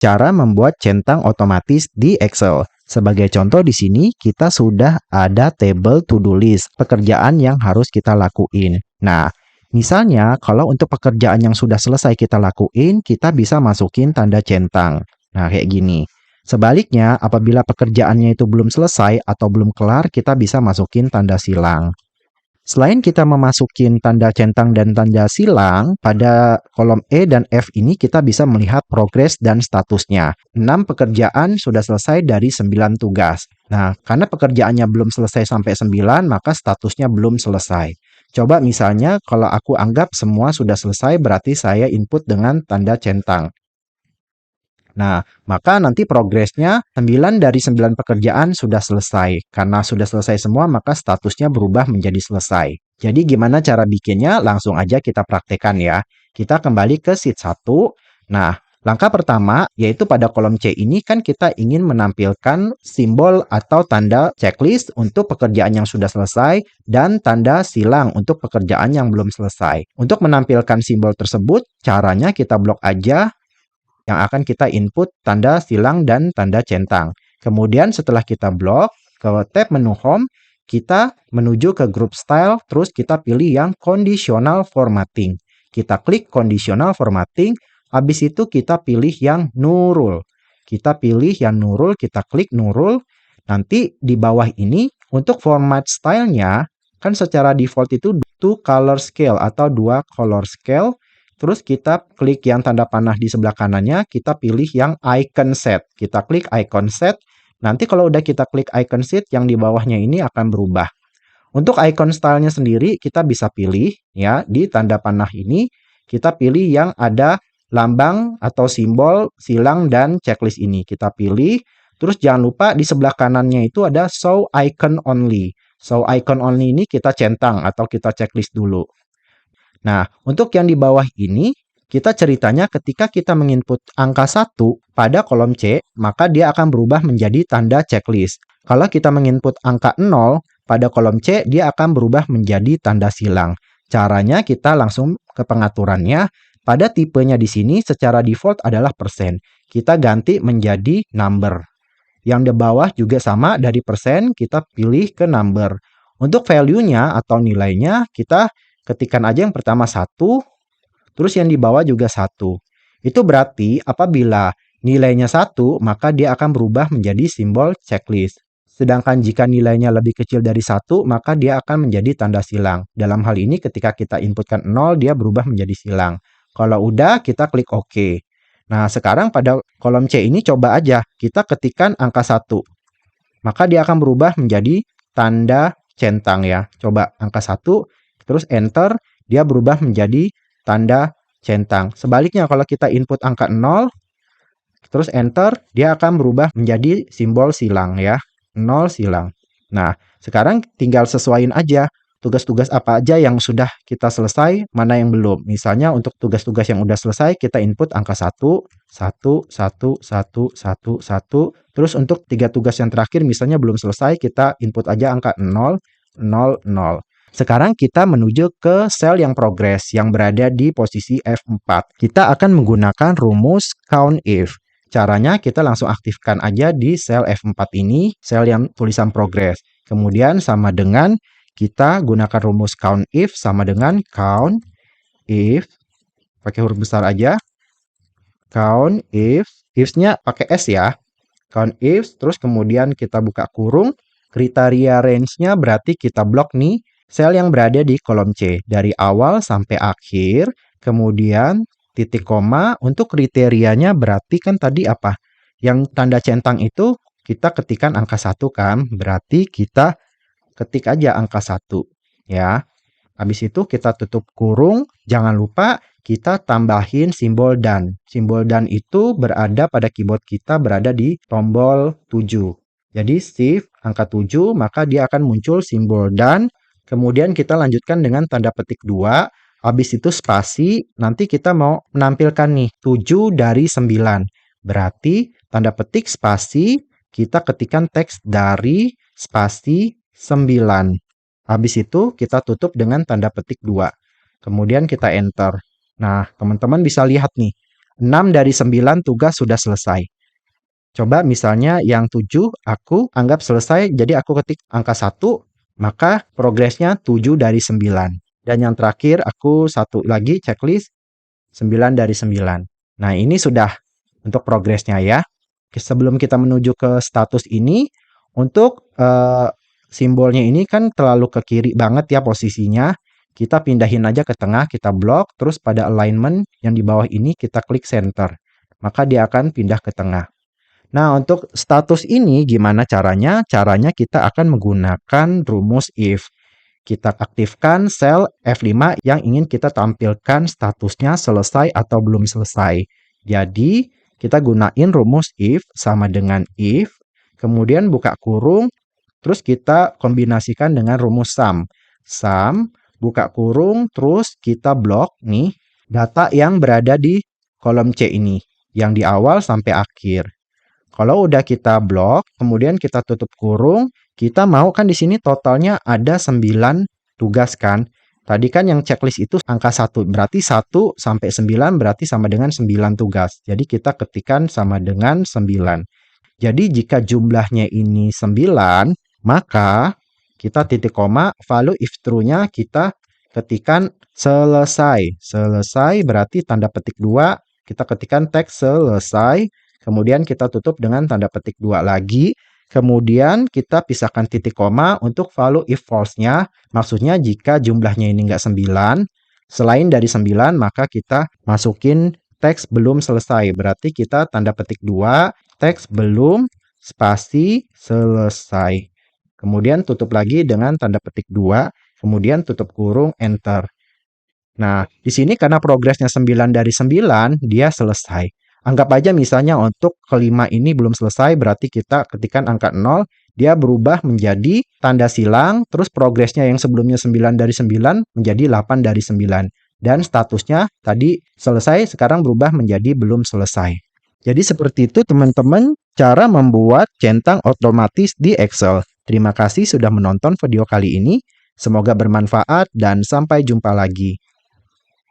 Cara membuat centang otomatis di Excel. Sebagai contoh di sini, kita sudah ada table to-do list, pekerjaan yang harus kita lakuin. Nah, misalnya kalau untuk pekerjaan yang sudah selesai kita lakuin, kita bisa masukin tanda centang. Nah, kayak gini. Sebaliknya, apabila pekerjaannya itu belum selesai atau belum kelar, kita bisa masukin tanda silang. Selain kita memasukin tanda centang dan tanda silang, pada kolom E dan F ini kita bisa melihat progres dan statusnya. 6 pekerjaan sudah selesai dari 9 tugas. Nah, karena pekerjaannya belum selesai sampai 9, maka statusnya belum selesai. Coba misalnya kalau aku anggap semua sudah selesai, berarti saya input dengan tanda centang. Nah, maka nanti progresnya 9 dari 9 pekerjaan sudah selesai. Karena sudah selesai semua, maka statusnya berubah menjadi selesai. Jadi gimana cara bikinnya? Langsung aja kita praktekkan ya. Kita kembali ke sheet 1. Nah, langkah pertama yaitu pada kolom C ini kan kita ingin menampilkan simbol atau tanda checklist untuk pekerjaan yang sudah selesai dan tanda silang untuk pekerjaan yang belum selesai. Untuk menampilkan simbol tersebut, caranya kita blok aja yang akan kita input tanda silang dan tanda centang. Kemudian setelah kita blok, ke tab menu Home, kita menuju ke Group Style, terus kita pilih yang Conditional Formatting. Kita klik Conditional Formatting, habis itu kita pilih yang No Rule. Kita pilih yang No Rule, kita klik No Rule. Nanti di bawah ini, untuk format stylenya, kan secara default itu 2 color scale atau 2 color scale. Terus kita klik yang tanda panah di sebelah kanannya, kita pilih yang icon set. Kita klik icon set. Nanti kalau udah kita klik icon set, yang di bawahnya ini akan berubah. Untuk icon stylenya sendiri, kita bisa pilih ya di tanda panah ini, kita pilih yang ada lambang atau simbol silang dan checklist ini. Kita pilih, terus jangan lupa di sebelah kanannya itu ada show icon only. Show icon only ini kita centang atau kita checklist dulu. Nah, untuk yang di bawah ini, kita ceritanya ketika kita menginput angka 1 pada kolom C, maka dia akan berubah menjadi tanda checklist. Kalau kita menginput angka 0 pada kolom C, dia akan berubah menjadi tanda silang. Caranya kita langsung ke pengaturannya. Pada tipenya di sini secara default adalah persen. Kita ganti menjadi number. Yang di bawah juga sama, dari persen kita pilih ke number. Untuk value-nya atau nilainya, kita ketikkan aja yang pertama 1, terus yang di bawah juga 1. Itu berarti apabila nilainya 1, maka dia akan berubah menjadi simbol checklist. Sedangkan jika nilainya lebih kecil dari 1, maka dia akan menjadi tanda silang. Dalam hal ini ketika kita inputkan 0, dia berubah menjadi silang. Kalau udah, kita klik OK. Nah, sekarang pada kolom C ini coba aja kita ketikkan angka 1. Maka dia akan berubah menjadi tanda centang ya. Coba angka 1, terus enter, dia berubah menjadi tanda centang. Sebaliknya kalau kita input angka 0, terus enter, dia akan berubah menjadi simbol silang ya. 0 silang. Nah, sekarang tinggal sesuaiin aja tugas-tugas apa aja yang sudah kita selesai, mana yang belum. Misalnya untuk tugas-tugas yang udah selesai, kita input angka 1, 1, 1, 1, 1, 1. Terus untuk 3 tugas yang terakhir misalnya belum selesai, kita input aja angka 0, 0, 0. Sekarang kita menuju ke sel yang progres yang berada di posisi F4. Kita akan menggunakan rumus COUNTIF. Caranya kita langsung aktifkan aja di sel F4 ini, sel yang tulisan progres. Kemudian sama dengan kita gunakan rumus COUNTIF sama dengan COUNTIF, pakai huruf besar aja. COUNTIF, if-nya pakai S ya. COUNTIF, terus kemudian kita buka kurung. Kriteria range-nya berarti kita blok nih sel yang berada di kolom C dari awal sampai akhir, kemudian titik koma. Untuk kriterianya berarti kan tadi apa? Yang tanda centang itu kita ketikkan angka 1 kan, berarti kita ketik aja angka 1 ya. Habis itu kita tutup kurung, jangan lupa kita tambahin simbol dan. Simbol dan itu berada pada keyboard kita berada di tombol 7. Jadi shift angka 7, maka dia akan muncul simbol dan. Kemudian kita lanjutkan dengan tanda petik 2. Habis itu spasi, nanti kita mau menampilkan nih 7 dari 9. Berarti tanda petik spasi, kita ketikkan teks dari spasi 9. Habis itu kita tutup dengan tanda petik 2. Kemudian kita enter. Nah, teman-teman bisa lihat nih, 6 dari 9 tugas sudah selesai. Coba misalnya yang 7 aku anggap selesai, jadi aku ketik angka 1, maka progresnya 7 dari 9. Dan yang terakhir aku satu lagi checklist 9 dari 9. Nah, ini sudah untuk progresnya ya. Sebelum kita menuju ke status ini, untuk simbolnya ini kan terlalu ke kiri banget ya posisinya. Kita pindahin aja ke tengah, kita blok, terus pada alignment yang di bawah ini kita klik center. Maka dia akan pindah ke tengah. Nah, untuk status ini gimana caranya? Caranya kita akan menggunakan rumus if. Kita aktifkan sel F5 yang ingin kita tampilkan statusnya selesai atau belum selesai. Jadi, kita gunain rumus if sama dengan if, kemudian buka kurung, terus kita kombinasikan dengan rumus sum. Sum, buka kurung, terus kita blok nih data yang berada di kolom C ini, yang di awal sampai akhir. Kalau udah kita blok, kemudian kita tutup kurung, kita mau kan di sini totalnya ada 9 tugas kan. Tadi kan yang checklist itu angka 1, berarti 1 sampai 9 berarti sama dengan 9 tugas. Jadi kita ketikkan sama dengan 9. Jadi jika jumlahnya ini 9, maka kita titik koma, value if true-nya kita ketikkan selesai. Selesai berarti tanda petik 2, kita ketikkan teks selesai. Kemudian kita tutup dengan tanda petik 2 lagi. Kemudian kita pisahkan titik koma untuk value if false-nya. Maksudnya jika jumlahnya ini enggak 9, selain dari 9 maka kita masukin teks belum selesai. Berarti kita tanda petik 2, teks belum, spasi, selesai. Kemudian tutup lagi dengan tanda petik 2, kemudian tutup kurung, enter. Nah, di sini karena progresnya 9 dari 9, dia selesai. Anggap aja misalnya untuk kelima ini belum selesai, berarti kita ketikkan angka 0, dia berubah menjadi tanda silang, terus progresnya yang sebelumnya 9 dari 9 menjadi 8 dari 9. Dan statusnya tadi selesai, sekarang berubah menjadi belum selesai. Jadi seperti itu teman-teman cara membuat centang otomatis di Excel. Terima kasih sudah menonton video kali ini. Semoga bermanfaat dan sampai jumpa lagi.